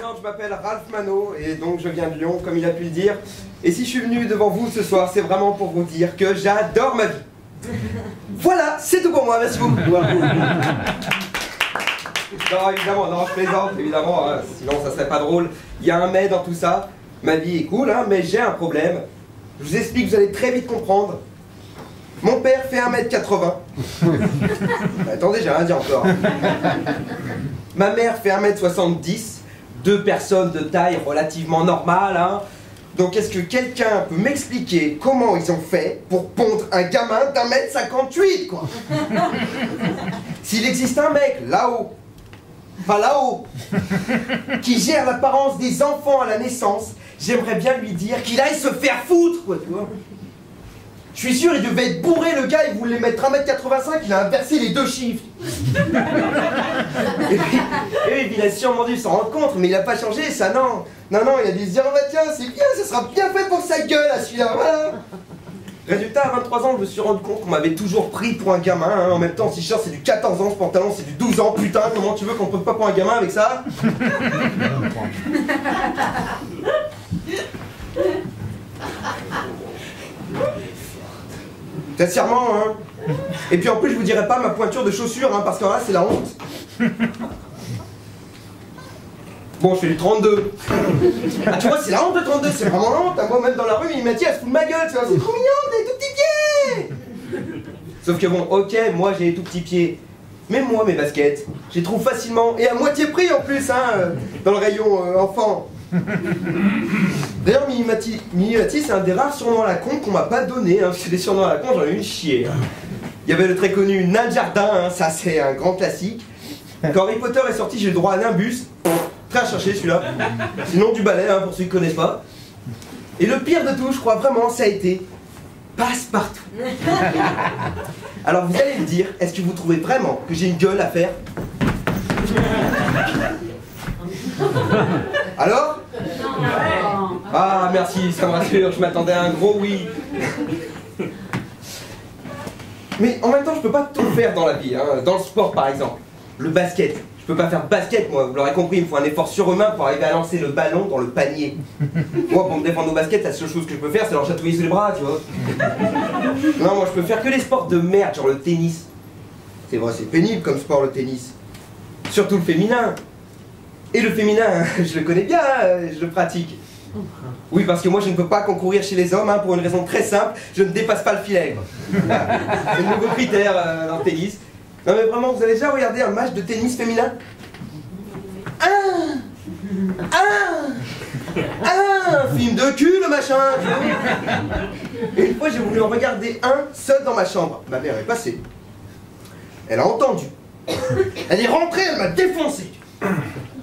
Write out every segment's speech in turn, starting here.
présente, je m'appelle Ralph Manot et donc je viens de Lyon, comme il a pu le dire. Et si je suis venu devant vous ce soir, c'est vraiment pour vous dire que j'adore ma vie. Voilà, c'est tout pour moi, merci beaucoup. Non, évidemment, non, je plaisante, évidemment, hein, sinon ça serait pas drôle. Il y a un mais dans tout ça. Ma vie est cool, hein, mais j'ai un problème. Je vous explique, vous allez très vite comprendre. Mon père fait 1m80. Attendez, j'ai rien dit encore. Ma mère fait 1m70. Deux personnes de taille relativement normale, hein. Donc est-ce que quelqu'un peut m'expliquer comment ils ont fait pour pondre un gamin d'1m58, quoi? S'il existe un mec là-haut, pas là-haut, qui gère l'apparence des enfants à la naissance, j'aimerais bien lui dire qu'il aille se faire foutre, quoi, tu vois. Je suis sûr, il devait être bourré, le gars, il voulait mettre 1m85, il a inversé les deux chiffres. Et puis, il a sûrement dû s'en rendre compte, mais il a pas changé, ça, non. Non, il a dû se dire, oh bah tiens, c'est bien, ça sera bien fait pour sa gueule, à celui-là, voilà. Résultat, à 23 ans, je me suis rendu compte qu'on m'avait toujours pris pour un gamin, hein. En même temps, ce t-shirt, c'est du 14 ans, ce pantalon, c'est du 12 ans, putain, comment tu veux qu'on peut pas pour un gamin avec ça? Sincèrement, hein. Et puis en plus, je vous dirai pas ma pointure de chaussures, hein, parce que là, c'est la honte. Bon, je fais du 32. Ah, tu vois, c'est la honte de 32, c'est vraiment la honte. Moi, même dans la rue, il m'a dit, elle se fout de ma gueule, tu vois, c'est trop mignon, t'as des tout petits pieds. Sauf que bon, ok, moi, j'ai des tout petits pieds. Mais moi, mes baskets, je les trouve facilement, et à moitié prix en plus, hein, dans le rayon enfant. D'ailleurs, Minimati, c'est un des rares surnoms à la con qu'on m'a pas donné, hein, parce que des surnoms à la con, j'en ai eu une chier. Hein. Il y avait le très connu Nain de Jardin, hein, ça c'est un grand classique. Quand Harry Potter est sorti, j'ai eu le droit à Nimbus, très à chercher celui-là. Sinon du balai, hein, pour ceux qui connaissent pas. Et le pire de tout, je crois vraiment, ça a été Passe-Partout. Alors vous allez me dire, est-ce que vous trouvez vraiment que j'ai une gueule à faire? Alors? Ah merci, ça me rassure, je m'attendais à un gros oui. Mais en même temps, je peux pas tout faire dans la vie, hein. Dans le sport par exemple. Le basket, je peux pas faire basket moi, vous l'aurez compris, il me faut un effort surhumain pour arriver à lancer le ballon dans le panier. Moi pour me défendre au basket, la seule chose que je peux faire c'est leur chatouiller sous les bras, tu vois. Non, moi je peux faire que les sports de merde, genre le tennis. C'est vrai, c'est pénible comme sport le tennis. Surtout le féminin. Et le féminin, je le connais bien, je le pratique. Oui, parce que moi je ne peux pas concourir chez les hommes, hein, pour une raison très simple, je ne dépasse pas le filet. C'est le nouveau critère dans le tennis. Non mais vraiment, vous avez déjà regardé un match de tennis féminin? Un film de cul le machin. Et une fois j'ai voulu en regarder un seul dans ma chambre. Ma mère est passée. Elle a entendu. Elle est rentrée, elle m'a défoncé.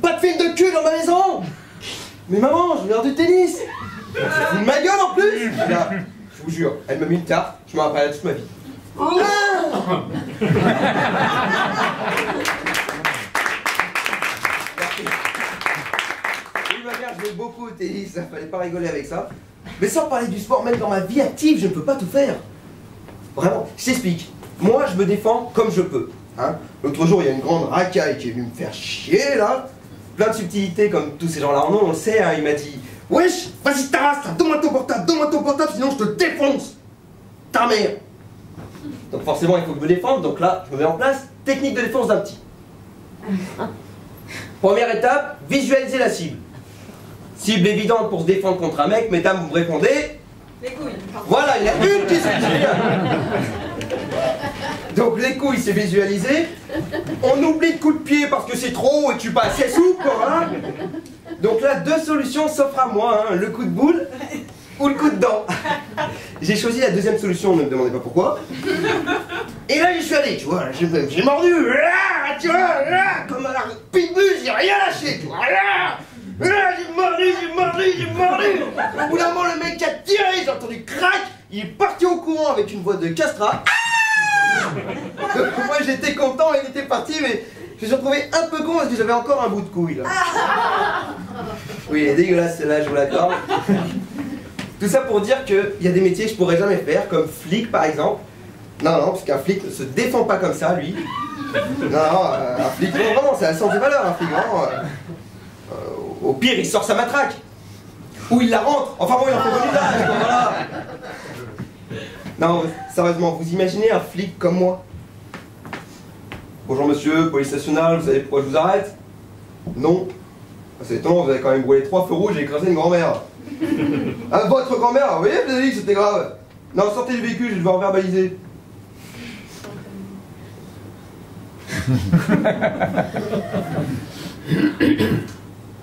Pas de film de cul dans ma maison. Mais maman, je regarde du tennis. Tu fous de ma gueule en plus. Là, je vous jure, elle m'a mis une tarte, je m'en rappellerai toute ma vie. Oui, ma mère, je jouais beaucoup au tennis, ça fallait pas rigoler avec ça. Mais sans parler du sport, même dans ma vie active, je ne peux pas tout faire. Vraiment, je t'explique. Moi, je me défends comme je peux. Hein. L'autre jour, il y a une grande racaille qui est venue me faire chier, là. Plein de subtilités, comme tous ces gens-là en ont, on le sait, hein. Il m'a dit « Wesh, vas-y, ta race, donne-moi ton portable, sinon je te défonce. Ta mère !» Donc forcément, il faut que je me défende, donc là, je me mets en place. Technique de défense d'un petit. Première étape, visualiser la cible. Cible évidente pour se défendre contre un mec, mesdames, vous me répondez. Les couilles. Voilà, il y a une qui s'est visualisée. Donc les couilles, c'est visualisé. On oublie le coup de pied parce que c'est trop et que je suis pas assez souple, hein. Donc là, deux solutions s'offrent à moi, hein, le coup de boule ou le coup de dent. J'ai choisi la deuxième solution, ne me demandez pas pourquoi. Et là, j'y suis allé, tu vois, j'ai mordu, là, tu vois, là, comme un pitbull, j'ai rien lâché, tu vois, là, j'ai mordu. Au bout d'un moment, le mec a tiré, j'ai entendu crac, il est parti au courant avec une voix de castrat. Donc moi, j'étais content, il était parti, mais je me suis retrouvé un peu con parce que j'avais encore un bout de couille, là. Oui, elle est dégueulasse, celle-là, je vous l'accorde. Tout ça pour dire qu'il y a des métiers que je pourrais jamais faire, comme flic par exemple. Non, parce qu'un flic ne se défend pas comme ça, lui. Non, un flic, non, vraiment, c'est la sens des valeurs, un flic, vraiment. Au pire, il sort sa matraque. Ou il la rentre. Enfin bon, il en fait bon usage, quoi, voilà. Non, sérieusement, vous imaginez un flic comme moi? Bonjour monsieur, police nationale, vous savez pourquoi je vous arrête? Non. C'est étonnant, vous avez quand même brûlé 3 feux rouges et écrasé une grand-mère. Ah, votre grand-mère, vous voyez, vous avez dit que c'était grave. Non, sortez du véhicule, je vais devoir verbaliser.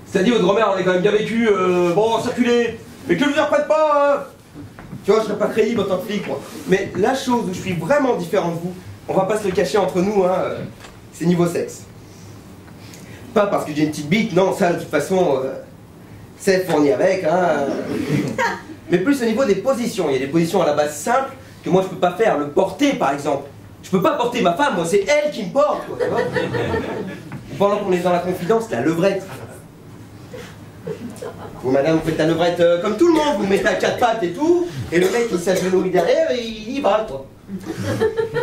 C'est-à-dire, votre grand-mère, on est quand même bien vécu, bon, circulez. Mais que je vous y reprenne pas, hein. Tu vois, je serais pas crédible en tant que flic, moi. Mais la chose où je suis vraiment différent de vous, on va pas se le cacher entre nous, hein, c'est niveau sexe. Pas parce que j'ai une petite bite, non, ça, de toute façon, c'est fourni avec, hein. Mais plus au niveau des positions. Il y a des positions à la base simples que moi je peux pas faire. Le porter, par exemple. Je peux pas porter ma femme, moi, c'est elle qui me porte, quoi, tu vois. Pendant qu'on est dans la confidence, la levrette. Vous, madame, vous faites la levrette comme tout le monde, vous mettez à 4 pattes et tout, et le mec il s'agenouille derrière et il y va, quoi.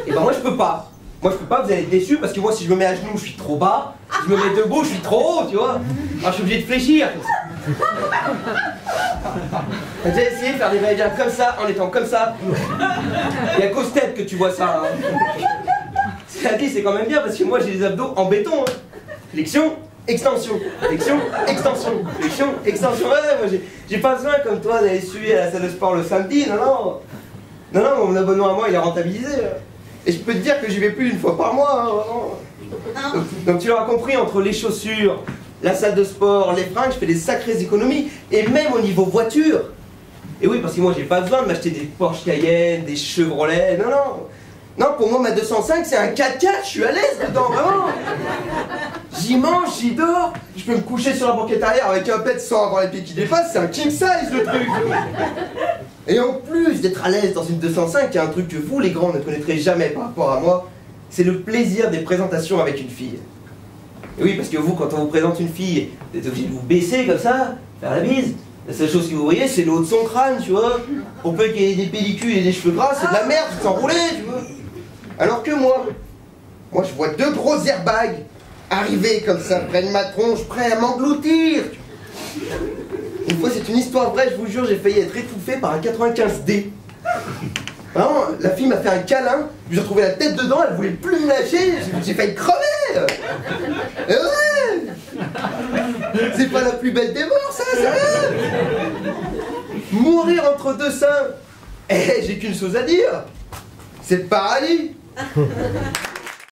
Et ben moi je peux pas. Moi je peux pas, vous allez être déçus, parce que moi si je me mets à genoux, je suis trop bas, si je me mets debout, je suis trop haut, tu vois. Alors je suis obligé de fléchir. J'ai essayé de faire des va-et-vient comme ça, en étant comme ça. Il y a qu'au step que tu vois ça. Hein. C'est quand même bien, parce que moi j'ai des abdos en béton. Hein. Flexion, extension, flexion, extension, flexion, extension. Ouais, moi j'ai pas besoin comme toi d'aller suivre à la salle de sport le samedi, non, non. Non, non, mon abonnement à moi il est rentabilisé. Et je peux te dire que j'y vais plus d'une fois par mois, hein, vraiment. Donc tu l'auras compris, entre les chaussures, la salle de sport, les fringues, je fais des sacrées économies. Et même au niveau voiture. Et oui, parce que moi j'ai pas besoin de m'acheter des Porsche Cayenne, des Chevrolet, non, non. Non, pour moi ma 205 c'est un 4x4, je suis à l'aise dedans, vraiment. J'y mange, j'y dors, je peux me coucher sur la banquette arrière avec un pet sans avoir les pieds qui dépassent, c'est un king size le truc. Et en plus d'être à l'aise dans une 205, il y a un truc que vous les grands ne connaîtrez jamais par rapport à moi, c'est le plaisir des présentations avec une fille. Et oui, parce que vous, quand on vous présente une fille, vous êtes obligé de vous baisser comme ça, faire la bise. La seule chose que vous voyez, c'est le haut de son crâne, tu vois. Pour peu qu'il y ait des pellicules et des cheveux gras, c'est de la merde, c'est s'enrouler, tu vois. Alors que moi, je vois 2 gros airbags arriver comme ça près de ma tronche, prêts à m'engloutir. Une fois, c'est une histoire vraie, je vous jure, j'ai failli être étouffé par un 95D. Vraiment, la fille m'a fait un câlin, j'ai retrouvé la tête dedans, elle voulait plus me lâcher, j'ai failli crever. Et ouais, c'est pas la plus belle des morts, ça, sérieux. Mourir entre 2 seins, j'ai qu'une chose à dire, c'est le paradis.